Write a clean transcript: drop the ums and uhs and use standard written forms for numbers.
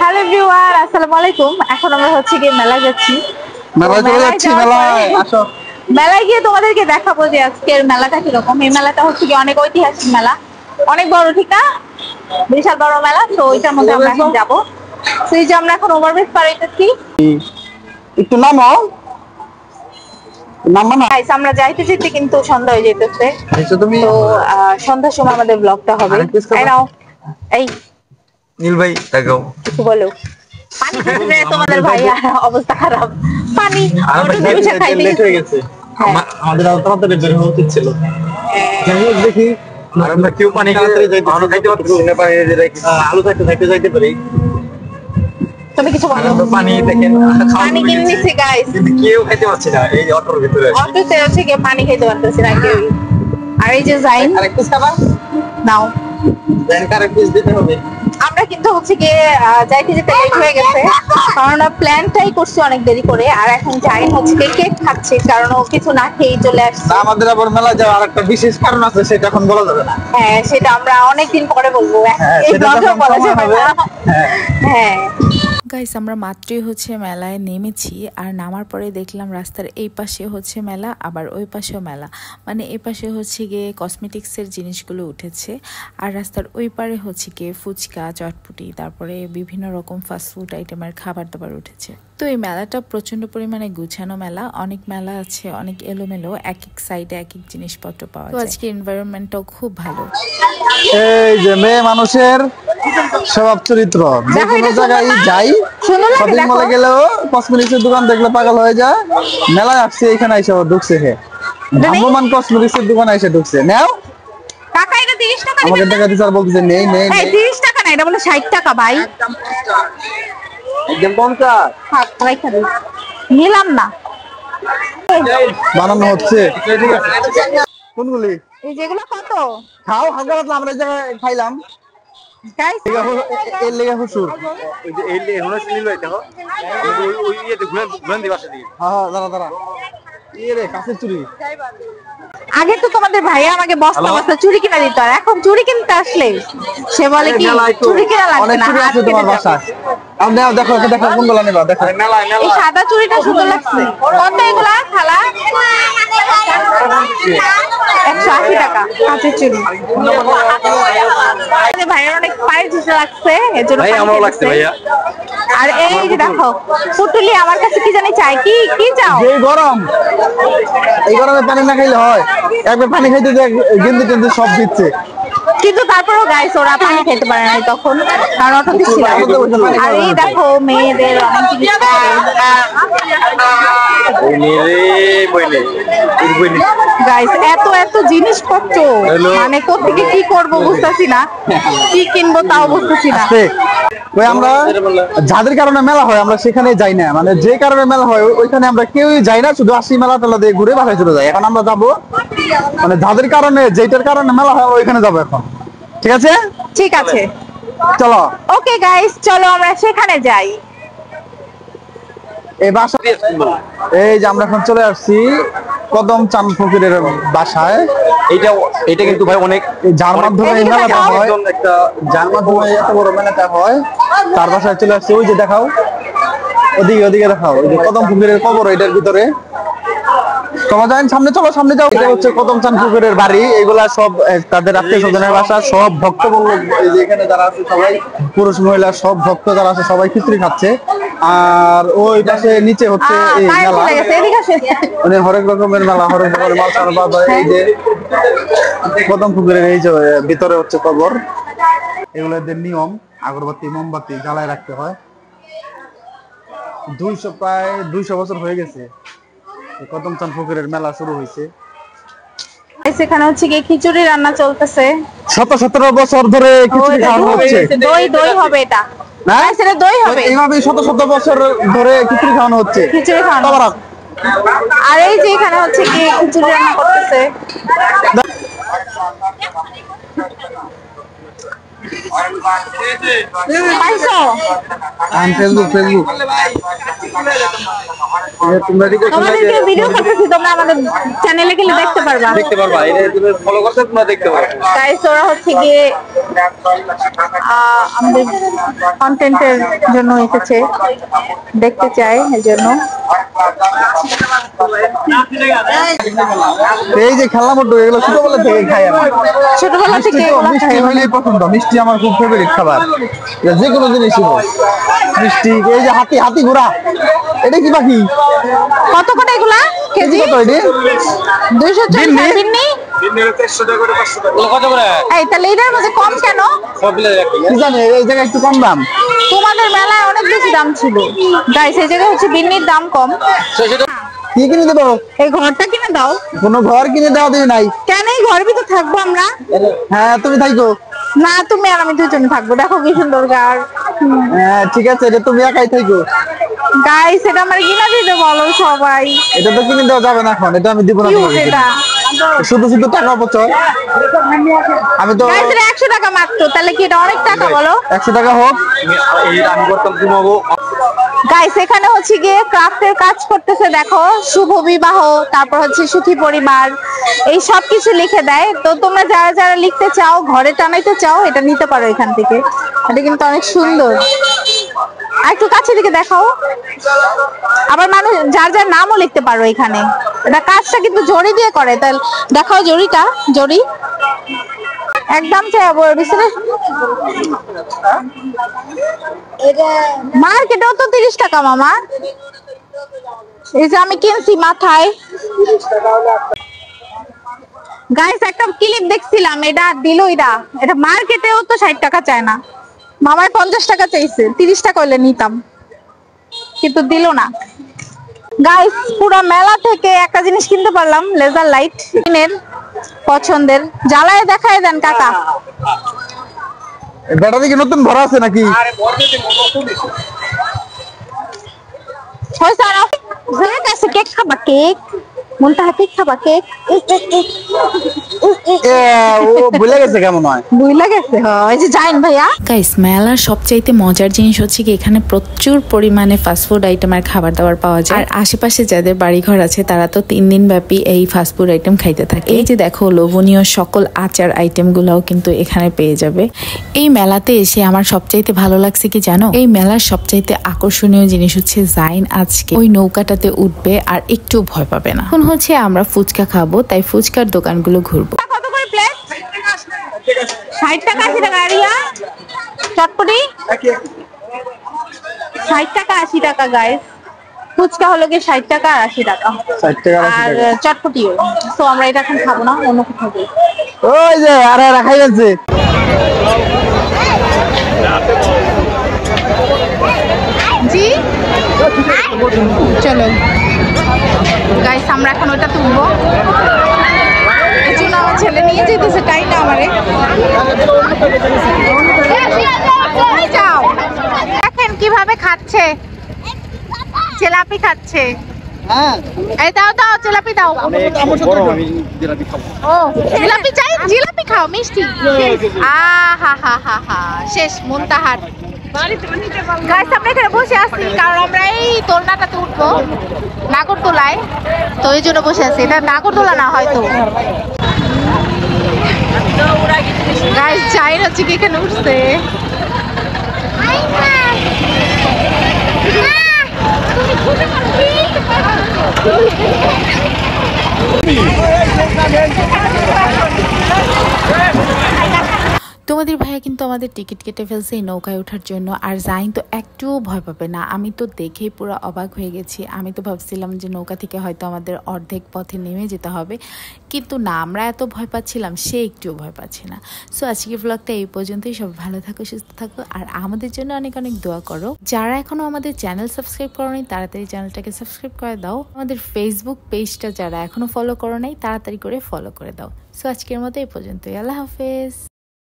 Hello everyone, আসসালামু আলাইকুম। এখন আমরা হচ্ছে গিয়ে মেলায় যাচ্ছি। মেলায় গিয়ে তোমাদেরকে দেখাবো যে আজকের মেলাটা কিরকম। এই মেলাটা হচ্ছে গিয়ে অনেক ঐতিহাসিক মেলা, অনেক বড়, ঠিক না? বিশাল বড় মেলা। তো ওইটার মধ্যে আমরা এখন যাবো। সেই যে আমরা এখন ওভারব্রিজ পার হইতেছি। একটু নামাও। আমরা যাইতে যেতে কিন্তু সন্ধ্যা হয়ে যেতেছে। তো সন্ধ্যার সময় আমাদের ব্লগটা হবে। এই নীল ভাই দেখাও কিছু বলো। পানি খেতে তোমাদের ভাইয়া অবস্থা খারাপ। পানি হয়ে গেছে। আমাদের তাড়াতাড়ি বের হওয়া উচিত ছিল। দেখি আর আমরা কেউ পানি খাইতে পারতেছি না। আলু থাকতে যাইতে পারি। তুমি কিছু বলো। পানি দেখেন, পানি কিনে নিছি গাইস, কিন্তু কেউ খাইতে পারছে না। এই যে অটোর ভিতরে অটোতে হচ্ছে কি পানি খাইতে পারতেছি না কেউ। আর এই যে জাইন আরেকটু খাবা নাও, জাইন কারে পিস দিতে হবে। আমরা কিন্তু হচ্ছে গিয়ে যাইতে যেতে লেট হয়ে গেছে, কারণ প্ল্যানটাই করছি অনেক দেরি করে। আর এখন জাইন হচ্ছে কেক খাচ্ছে, কারণ ও কিছু না খেয়ে চলে আসছে। আমাদের আবার মেলা যাওয়ার আরেকটা বিশেষ কারণ আছে, সেটা এখন বলা যাবে না। হ্যাঁ, সেটা আমরা অনেকদিন পরে বলবো। এই ব্লগে বলা যাবে না। হ্যাঁ গাইস, আমরা মাত্রই হচ্ছে মেলায় নেমেছি। আর নামার পরে দেখলাম রাস্তার এই পাশে হচ্ছে মেলা, আবার ওই পাশেও মেলা। মানে এই পাশে হচ্ছে গিয়ে কসমেটিক্সের জিনিসগুলো উঠেছে, আর রাস্তার ওই পারে হচ্ছে গিয়ে ফুচকা, চটপটি, তারপরে বিভিন্ন রকম ফাস্টফুড আইটেমের খাবার দাবার উঠেছে। তো এই মেলাটা প্রচন্ড পরিমাণে গুছানো মেলা। অনেক মেলা আছে, অনেক এলোমেলো, এক এক সাইডে এক এক জিনিসপত্র পাওয়া যায়। আজকে এনভায়রনমেন্টটাও খুব ভালো। এই যে মেয়ে মানুষের স্বভাব চরিত্র, যে কোনো জায়গায় যাই, শপিং মলে গেলেও কসমেটিক্সের দোকান দেখলে পাগল হয়ে যায়। মেলায় আসছে, এখানে এসে ঢুকছে। ভ্রাম্যমান কসমেটিক্সের দোকানে এসে ঢুকছে। নাও টাকা, এটা 30 টাকা। আমাকে টাকা দিতে আর বলতেছে নেই নেই। এই 30 টাকা না, এটা বলে 60 টাকা ভাই। একদম 50। থাক, রাইখা দিই, নিলাম না। বানানো হচ্ছে কোনগুলি? এই যেগুলো কত? খাও হালকা পাতলা, আমরা এই জায়গায় খাইলাম। গাইস এর লেগে হুসুর ওই যে এই লেগে হলো সিনিল ভাই দেখো, ওই ইয়েতে ঘুরান দিবা সাথে। হ্যাঁ দাঁড়া দাঁড়া, এই রে কাছের চুড়ি। আগে তো তোমাদের ভাইয়া আমাকে বস্তা বস্তা চুড়ি কিনে দিত, আর এখন চুড়ি কিনতে আসলে সে বলে কি চুড়ি কিনা লাগবে না, হাত আছে তোমার বাসায়। আর নাও, দেখো দেখো কোনগুলো নেবা, দেখো। এই সাদা চুড়িটা সুন্দর লাগছে। কত এগুলা খালা? 180 টাকা কাঁচের চুড়ি। ভাইয়ার অনেক পায়ে ঝুঁসে লাগছে, এর জন্য আমারও লাগছে ভাইয়া। আর এই যে দেখো পুটুলি আমার কাছে কি জানি চাই। কি কি চাও? এই গরম, এই গরমে পানি না খাইলে হয়? একবার পানি খাইতে গেন্দে টেন্দে সব দিচ্ছে। কিন্তু তারপরেও গাইস ওরা পানি খেতে পারে না তখন, কারণ অত দিচ্ছিল। আর এই দেখো মেয়েদের অনেক জিনিস। গাইস এত এত জিনিসপত্র, মানে কোথেকে কি করবো বুঝতেছি না, কি কিনবো তাও বুঝতেছি না। ওই আমরা যাদের কারণে মেলা হয় আমরা সেখানে যাই না, মানে যে কারণে মেলা হয় ওইখানে আমরা কেউই যাই না, শুধু আসি মেলা টেলা দিয়ে ঘুরে বাসায় চলে যাই। এখন আমরা যাবো মানে যাদের কারণে, যেটার কারণে মেলা হয় ওইখানে যাবো এখন। ঠিক আছে ঠিক আছে, চলো। ওকে গাইস, চলো আমরা সেখানে যাই। এই যে আমরা এখন চলে আসছি কদম চাঁদ ফকিরের বাসায়। এটা কিন্তু ভাই অনেক, যার মাধ্যমে এই মেলাটা হয়, যার মাধ্যমে এত বড় মেলাটা হয়, তার বাসায় চলে আসছি। ওই যে দেখাও, ওদিকে ওদিকে দেখাও, ওই যে কদম ফকিরের কবর এটার ভিতরে। চলো যাই সামনে, চলো সামনে যাও। এটা হচ্ছে কদম চাঁদ ফকিরের বাড়ি। এগুলা সব তাদের আত্মীয় স্বজনের বাসা। সব ভক্ত বললো, এই যে এখানে যারা আছে সবাই পুরুষ মহিলা সব ভক্ত যারা আছে সবাই খিচুড়ি খাচ্ছে। আর ওই পাশে নিচে হচ্ছে এই মেলা, মানে হরেক রকমের মেলা, হরেক রকমের মাল সারা পাওয়া যায়। এই যে কদম ফকিরের এই যে ভিতরে হচ্ছে কবর। এগুলো এদের নিয়ম, আগরবাতি মোমবাতি জ্বালায় রাখতে হয়। প্রায় 200 বছর হয়ে গেছে কদম চাঁদ ফকিরের মেলা শুরু হয়েছে। সেখানে হচ্ছে কি খিচুড়ি রান্না চলতেছে। 17 বছর ধরে খিচুড়ি খাওয়ানো হচ্ছে। দই দই হবে এটা না, সেটা দই হবে। এইভাবে 17 বছর ধরে খিচুড়ি খাওয়ানো হচ্ছে। খিচুড়ি খাওয়ানো। আর এই যে এখানে হচ্ছে কি খিচুড়ি রান্না করতেছে। পাইছো? ফেসবুক তোমাদেরকে ভিডিও করতেছি, তোমরা আমাদের চ্যানেলে গেলে দেখতে পারবা। এটা তুমি ফলো করতে তোমরা দেখতে পারবে। গাইস ওরা হচ্ছে গিয়ে আমাদের কন্টেন্টের জন্য এসেছে, দেখতে চাই এর জন্য। এই যে খেলনা মোটু, এগুলো ছোটবেলা থেকে খাই আমি। ছোটবেলা থেকে মিষ্টি হইলেই পছন্দ, মিষ্টি আমার খুব ফেভারিট খাবার। যে কোনো জিনিসই হোক মিষ্টি। এই যে হাতি, হাতি ঘোড়া, এটা কি পাখি? কত করে এগুলা কেজি? কত এটি? 240 বিন্নি। এই তাহলে এটার মধ্যে কম কেন? কি জানি, এই জায়গায় একটু কম দাম। তোমাদের মেলায় অনেক বেশি দাম ছিল গাইস, এই জায়গায় হচ্ছে বিন্নির দাম কম। কি কিনে দেবো? এই ঘরটা কিনে দাও। কোনো ঘর কিনে দেওয়া দিবি নাই? কেন, এই ঘরের ভিতর থাকবো আমরা। হ্যাঁ তুমি থাকো। না, তুমি আর আমি দুজনে থাকবো। দেখো কি সুন্দর ঘর। হ্যাঁ ঠিক আছে, এটা তুমি একাই থাকো। গাইস এটা আমার কিনা দিতে বলো সবাই। এটা তো কিনে দেওয়া যাবে না এখন, এটা আমি দিব না তোমাকে। এটা শুধু শুধু টাকা অপচয়। আমি তো গাইস এটা 100 টাকা মাত্র, তাহলে কি এটা অনেক টাকা বলো? 100 টাকা হোক, আমি করতাম ঘুমাবো। গাইস এখানে হচ্ছে গিয়ে ক্রাফটের কাজ করতেছে, দেখো শুভ বিবাহ, তারপর হচ্ছে সুখী পরিবার, এই সব কিছু লিখে দেয়। তো তোমরা যারা যারা লিখতে চাও, ঘরে টানাইতে চাও, এটা নিতে পারো এখান থেকে। এটা কিন্তু অনেক সুন্দর। আর একটু কাছে দিকে দেখাও। আবার মানুষ যার যার নামও লিখতে পারো এখানে। এটা কাজটা কিন্তু জড়ি দিয়ে করে, তাহলে দেখাও জড়িটা। জড়ি একদম চাইবো বিশাল। মার্কেটেও তো 30 টাকা মামা। এই যে আমি কিনছি মাথায়। গাইস একটা ক্লিপ দেখছিলাম, এটা দিল এটা মার্কেটেও তো 60 টাকা চায় না। মামায় 50 টাকা চাইছে, 30 টাকা হলে নিতাম, কিন্তু দিল না। গাইস পুরো মেলা থেকে একটা জিনিস কিনতে পারলাম, লেজার লাইট পছন্দের। জ্বালায় দেখায় দেন কাকা। ব্যাটারি কি নতুন ভরা আছে নাকি? কেক খাবা? কেক মুনতাহা কেক খাবা? কেক ও ভুলে গেছে কেমন হয়, ভুলে গেছে। হয় যে জাইন ভাইয়া। গাইস মেলার সবচাইতে মজার জিনিস হচ্ছে কি এখানে প্রচুর পরিমাণে ফাস্টফুড আইটেম আর খাবার দাবার পাওয়া যায়। আর আশেপাশে যাদের বাড়িঘর আছে তারা তো 3 দিন ব্যাপী এই ফাস্টফুড আইটেম খাইতে থাকে। এই যে দেখো লোভনীয় সকল আচার আইটেম গুলাও কিন্তু এখানে পেয়ে যাবে। এই মেলাতে এসে আমার সবচাইতে ভালো লাগছে কি জানো, এই মেলার সবচাইতে আকর্ষণীয় জিনিস হচ্ছে জাইন আজকে ওই নৌকাটাতে উঠবে আর একটু ভয় পাবে না। এখন হচ্ছে আমরা ফুচকা খাবো, তাই ফুচকার দোকানগুলো ঘুরবো। কত করে প্লেট? 60 টাকা 80 টাকা। আরিয়া চটপটি 60 টাকা 80 টাকা গাইস। ফুচকা হলো কি 60 টাকা আর 80 টাকা। 60 টাকা আর চটপটিও। তো আমরা এটা এখন খাবো না, অন্য কোথাও যাই। ওই যে আরে রাখাই যাচ্ছে। জি চলো গাইস, আমরা এখন ওটা তুলবো। এই জন্য আমার ছেলে নিয়ে যেতেছে, তাই না আমারে। যাও দেখেন কিভাবে খাচ্ছে, জিলাপি খাচ্ছে। এই দাও দাও জিলাপি দাও। ও জিলাপি চাই? জিলাপি খাও, মিষ্টি। আহা হা হা হা, শেষ মুনতাহার। গাইস আমরা এখানে বসে আছি কারণ আমরা এই দোলনাটাতে উঠবো, নাগরদোলায়। তো এই জন্য বসে আছি। এটা নাগরদোলা না হয়তো। গাইস যাই হচ্ছে কি এখানে উঠছে। তোমাদের ভাইয়া কিন্তু আমাদের টিকিট কেটে ফেলছে এই নৌকায় ওঠার জন্য। আর জাইন তো একটুও ভয় পাবে না। আমি তো দেখেই পুরো অবাক হয়ে গেছি। আমি তো ভাবছিলাম যে নৌকা থেকে হয়তো আমাদের অর্ধেক পথে নেমে যেতে হবে, কিন্তু না, আমরা এত ভয় পাচ্ছিলাম, সে একটুও ভয় পাচ্ছে না। সো আজকের ব্লগটা এই পর্যন্তই। সব ভালো থাকো, সুস্থ থাকো, আর আমাদের জন্য অনেক অনেক দোয়া করো। যারা এখনো আমাদের চ্যানেল সাবস্ক্রাইব করোনি তাড়াতাড়ি চ্যানেলটাকে সাবস্ক্রাইব করে দাও। আমাদের ফেসবুক পেজটা যারা এখনো ফলো করো নাই তাড়াতাড়ি করে ফলো করে দাও। সো আজকের মতো এই পর্যন্তই। আল্লাহ হাফেজ।